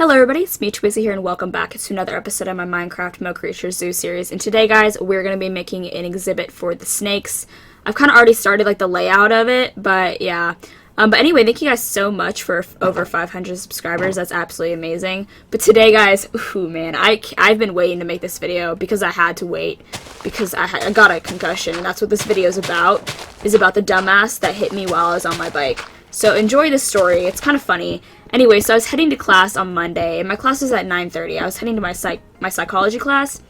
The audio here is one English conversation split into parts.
Hello everybody, it's me Twizzy here and welcome back to another episode of my Minecraft Mo Creatures Zoo series. And today guys, we're going to be making an exhibit for the snakes. I've kind of already started like the layout of it, but yeah. But anyway, thank you guys so much for over 500 subscribers. That's absolutely amazing. But today guys, ooh man, I've been waiting to make this video because I had to wait. Because I got a concussion. That's what this video is about the dumbass that hit me while I was on my bike. So enjoy this story, it's kind of funny. Anyway, so I was heading to class on Monday, and my class was at 9:30. I was heading to my psychology class,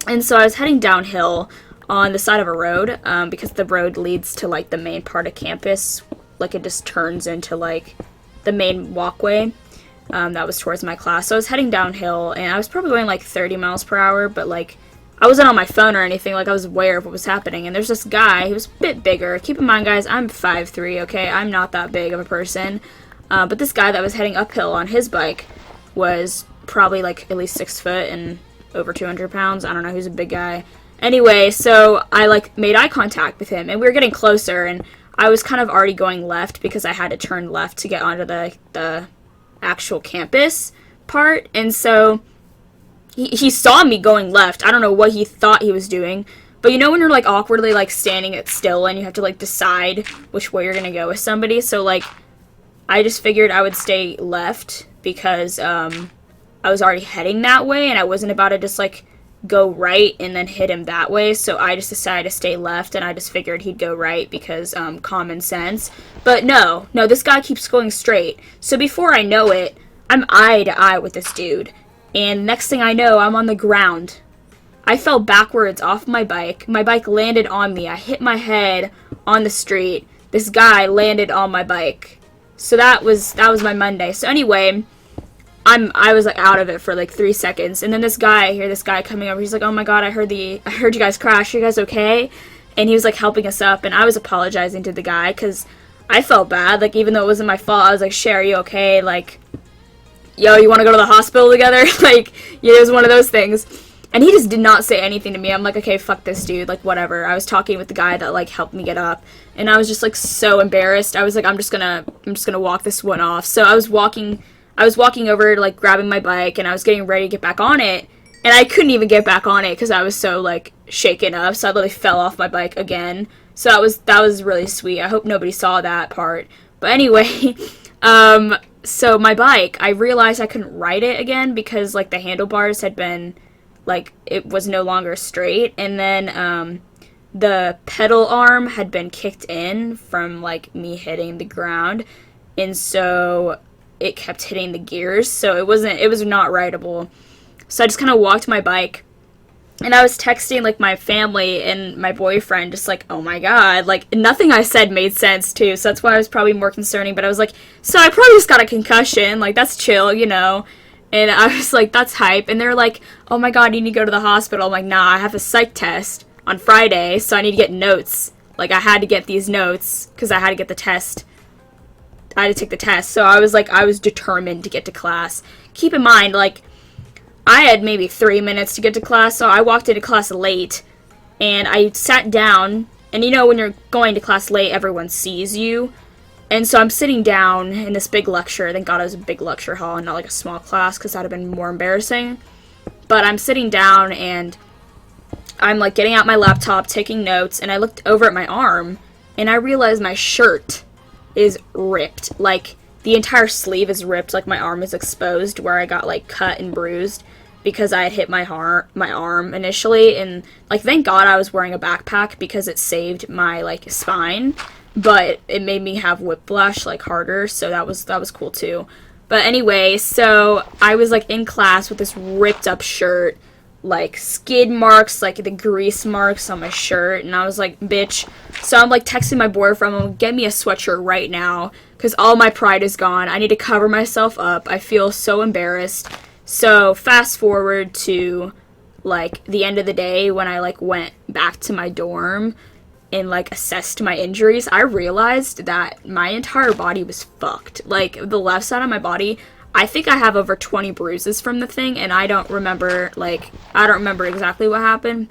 and so I was heading downhill on the side of a road, because the road leads to, like, the main part of campus. Like, it just turns into, like, the main walkway, that was towards my class. So I was heading downhill, and I was probably going, like, 30 miles per hour, but, like, I wasn't on my phone or anything. Like, I was aware of what was happening, and there's this guy, he was a bit bigger. Keep in mind, guys, I'm 5'3", okay? I'm not that big of a person. But this guy that was heading uphill on his bike was probably, like, at least 6 foot and over 200 pounds. I don't know, he was a big guy. Anyway, so I, like, made eye contact with him, and we were getting closer, and I was kind of already going left because I had to turn left to get onto the actual campus part, and so he saw me going left. I don't know what he thought he was doing, but you know when you're, like, awkwardly, like, standing it still, and you have to, like, decide which way you're gonna go with somebody, so, like, I just figured I would stay left because I was already heading that way and I wasn't about to just like go right and then hit him that way. So I just decided to stay left and I just figured he'd go right because common sense. But no, this guy keeps going straight. So before I know it, I'm eye to eye with this dude. And next thing I know, I'm on the ground. I fell backwards off my bike. My bike landed on me. I hit my head on the street. This guy landed on my bike. So that was my Monday. So anyway, I was like out of it for like 3 seconds, and then I hear this guy coming over. He's like, "Oh my god, I heard you guys crash. Are you guys okay?" And he was like helping us up, and I was apologizing to the guy because I felt bad. Like even though it wasn't my fault, I was like, "Shay, are you okay? Like, yo, you want to go to the hospital together?" Like, yeah, it was one of those things. And he just did not say anything to me. I'm like, okay, fuck this dude, like, whatever. I was talking with the guy that, like, helped me get up, and I was just, like, so embarrassed. I was like, I'm just gonna walk this one off. So I was walking over, like, grabbing my bike, and I was getting ready to get back on it, and I couldn't even get back on it because I was so, like, shaken up, so I literally fell off my bike again. So that was really sweet. I hope nobody saw that part. But anyway, so my bike, I realized I couldn't ride it again because, like, the handlebars had been, like, it was no longer straight, and then the pedal arm had been kicked in from, like, me hitting the ground, and so it kept hitting the gears, so it was not rideable. So I just kind of walked my bike, and I was texting, like, my family and my boyfriend, just like, oh my god, like, nothing I said made sense, too, so that's why I was probably more concerning, but I was like, so I probably just got a concussion, like, that's chill, you know. And I was like, that's hype. And they're like, oh my god, you need to go to the hospital. I'm like, nah, I have a psych test on Friday, so I need to get notes. Like, I had to get these notes, because I had to get the test. I had to take the test. So I was like, I was determined to get to class. Keep in mind, like, I had maybe 3 minutes to get to class, so I walked into class late. And I sat down, and you know when you're going to class late, everyone sees you. And so I'm sitting down in this big lecture. Thank God it was a big lecture hall and not like a small class because that would have been more embarrassing. But I'm sitting down and I'm like getting out my laptop, taking notes, and I looked over at my arm and I realized my shirt is ripped. Like the entire sleeve is ripped, like my arm is exposed where I got like cut and bruised because I had hit my arm initially. And like thank God I was wearing a backpack because it saved my like spine. But it made me have whiplash, like, harder, so that was cool, too. But anyway, so I was, like, in class with this ripped-up shirt, like, skid marks, like, the grease marks on my shirt, and I was like, bitch. So I'm, like, texting my boyfriend, I'm like, get me a sweatshirt right now, because all my pride is gone. I need to cover myself up. I feel so embarrassed. So fast forward to, like, the end of the day when I, like, went back to my dorm and, like, assessed my injuries, I realized that my entire body was fucked. Like, the left side of my body, I think I have over 20 bruises from the thing, and I don't remember exactly what happened,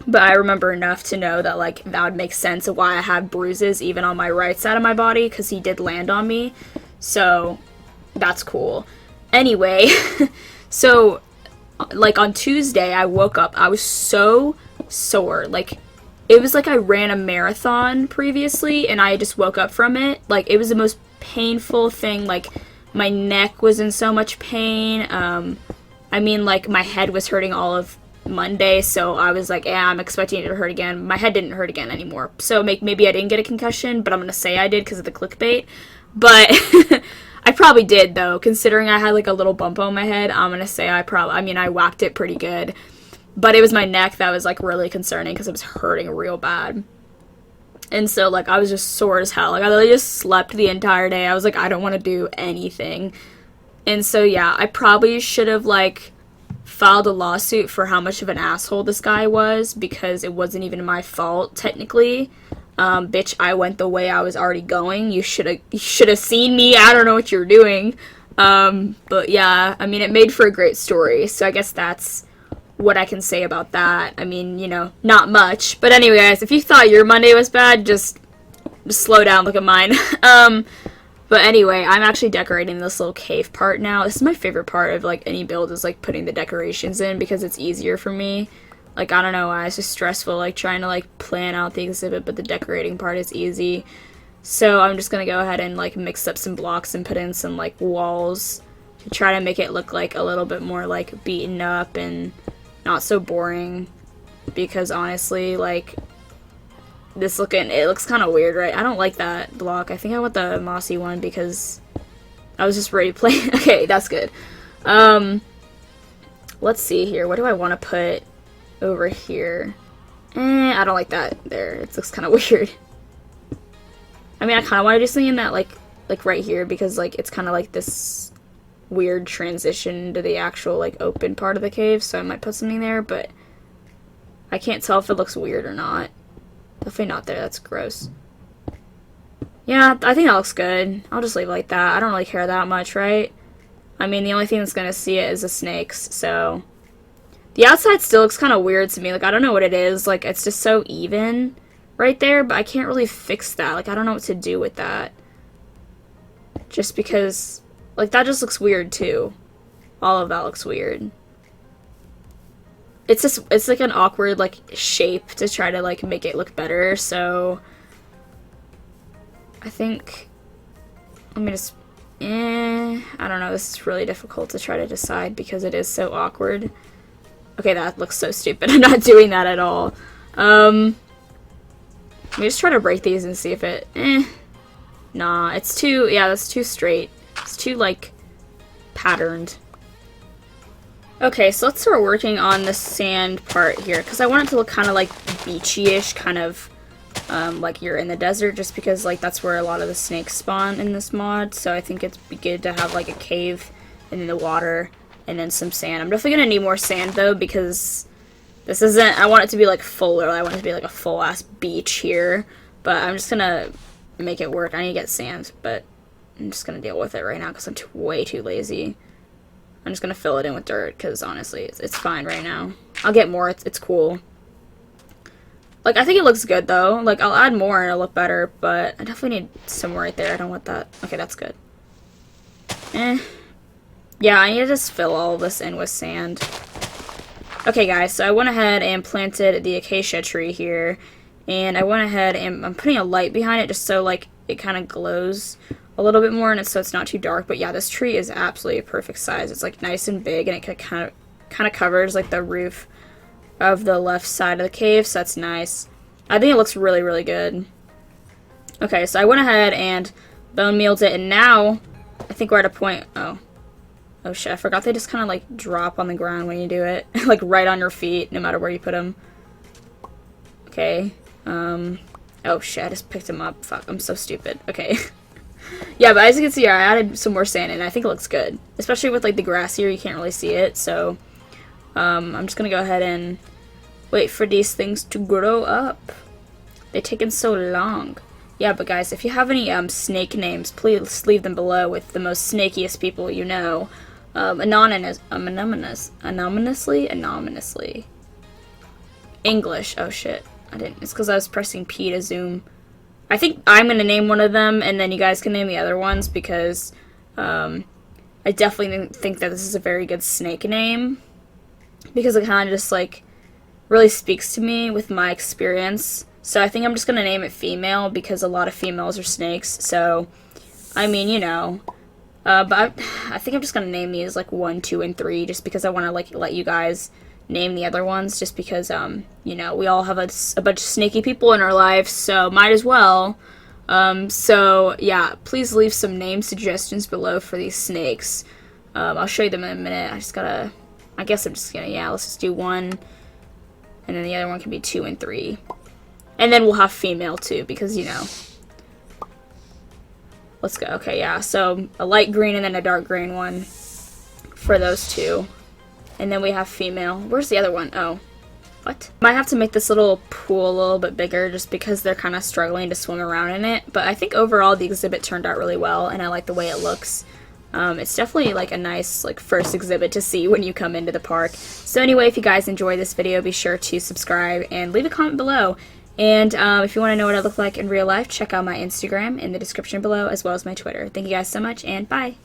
but I remember enough to know that, like, that would make sense of why I have bruises even on my right side of my body, because he did land on me, so that's cool. Anyway, so, like, on Tuesday, I woke up. I was so sore. Like, it was like I ran a marathon previously, and I just woke up from it. Like, it was the most painful thing. Like, my neck was in so much pain. I mean, like, my head was hurting all of Monday, so I was like, yeah, I'm expecting it to hurt again. My head didn't hurt again anymore. So maybe I didn't get a concussion, but I'm going to say I did because of the clickbait. But I probably did, though, considering I had, like, a little bump on my head. I'm going to say I mean, I whacked it pretty good. But it was my neck that was, like, really concerning because it was hurting real bad. And so, like, I was just sore as hell. Like, I literally just slept the entire day. I was like, I don't want to do anything. And so, yeah, I probably should have, like, filed a lawsuit for how much of an asshole this guy was, because it wasn't even my fault, technically. Bitch, I went the way I was already going. You should have seen me. I don't know what you're doing. But, yeah, I mean, it made for a great story. So I guess that's what I can say about that. I mean, you know, not much. But anyway, guys, if you thought your Monday was bad, just slow down, look at mine. But anyway, I'm actually decorating this little cave part now. This is my favorite part of, like, any build, is, like, putting the decorations in, because it's easier for me. Like, I don't know why, it's just stressful, like, trying to, like, plan out the exhibit, but the decorating part is easy. So I'm just gonna go ahead and, like, mix up some blocks and put in some, like, walls to try to make it look, like, a little bit more, like, beaten up and not so boring, because honestly, like, it looks kind of weird, right? I don't like that block. I think I want the mossy one because I was just ready to play. Okay, that's good. Let's see here. What do I want to put over here? I don't like that there. It looks kind of weird. I mean, I kind of want to do something in that, like right here, because, like, it's kind of like this weird transition to the actual, like, open part of the cave, so I might put something there, but I can't tell if it looks weird or not. Definitely not there, that's gross. Yeah, I think that looks good. I'll just leave it like that. I don't really care that much, right? I mean, the only thing that's gonna see it is the snakes, so. The outside still looks kind of weird to me. Like, I don't know what it is. Like, it's just so even right there, but I can't really fix that. Like, I don't know what to do with that. Just because, like, that just looks weird, too. All of that looks weird. It's like an awkward, like, shape to try to, like, make it look better, so I think, let me just, I don't know, this is really difficult to try to decide because it is so awkward. Okay, that looks so stupid. I'm not doing that at all. Let me just try to break these and see if it, nah, it's too, yeah, that's too straight. It's too, like, patterned. Okay, so let's start working on the sand part here, because I want it to look kind of like beachy-ish, kind of like you're in the desert, just because, like, that's where a lot of the snakes spawn in this mod, so I think it'd be good to have, like, a cave, and then the water, and then some sand. I'm definitely going to need more sand, though, because this isn't, I want it to be, like, fuller. I want it to be, like, a full-ass beach here, but I'm just going to make it work. I need to get sand, but I'm just going to deal with it right now, because I'm way too lazy. I'm just going to fill it in with dirt, because honestly, it's fine right now. I'll get more, it's cool. Like, I think it looks good, though. Like, I'll add more and it'll look better, but I definitely need some right there. I don't want that. Okay, that's good. Yeah, I need to just fill all of this in with sand. Okay, guys, so I went ahead and planted the acacia tree here, and I went ahead and I'm putting a light behind it just so, like, it kind of glows a little bit more, and so it's not too dark. But yeah, this tree is absolutely a perfect size. It's, like, nice and big, and it kind of covers, like, the roof of the left side of the cave, so that's nice. I think it looks really, really good. Okay, so I went ahead and bone mealed it, and now I think we're at a point. Oh shit, I forgot they just kind of, like, drop on the ground when you do it. Like, right on your feet, no matter where you put them. Okay. Oh shit, I just picked them up. Fuck, I'm so stupid. Okay. Yeah, but as you can see, I added some more sand in. I think it looks good. Especially with, like, the grass here, you can't really see it, so I'm just gonna go ahead and wait for these things to grow up. They're taking so long. Yeah, but guys, if you have any snake names, please leave them below with the most snakiest people you know. Anonymously. English. Oh shit. I didn't. It's because I was pressing P to zoom. I think I'm gonna name one of them, and then you guys can name the other ones, because I I definitely think that this is a very good snake name because it kind of just like really speaks to me with my experience. So I think I'm just gonna name it female because a lot of females are snakes. So I mean, you know, but I think I'm just gonna name these like 1, 2, and 3 just because I want to like let you guys name the other ones just because you know, we all have a bunch of snaky people in our lives, so might as well. So yeah, please leave some name suggestions below for these snakes. I'll show you them in a minute. I guess I'm just gonna, yeah, let's just do 1, and then the other one can be 2 and 3. And then we'll have female too, because, you know. Let's go, okay, yeah, so a light green and then a dark green one for those two. And then we have female. Where's the other one? Oh, what? Might have to make this little pool a little bit bigger just because they're kind of struggling to swim around in it. But I think overall the exhibit turned out really well, and I like the way it looks. It's definitely like a nice like first exhibit to see when you come into the park. So anyway, if you guys enjoyed this video, be sure to subscribe and leave a comment below. And if you want to know what I look like in real life, check out my Instagram in the description below as well as my Twitter. Thank you guys so much, and bye!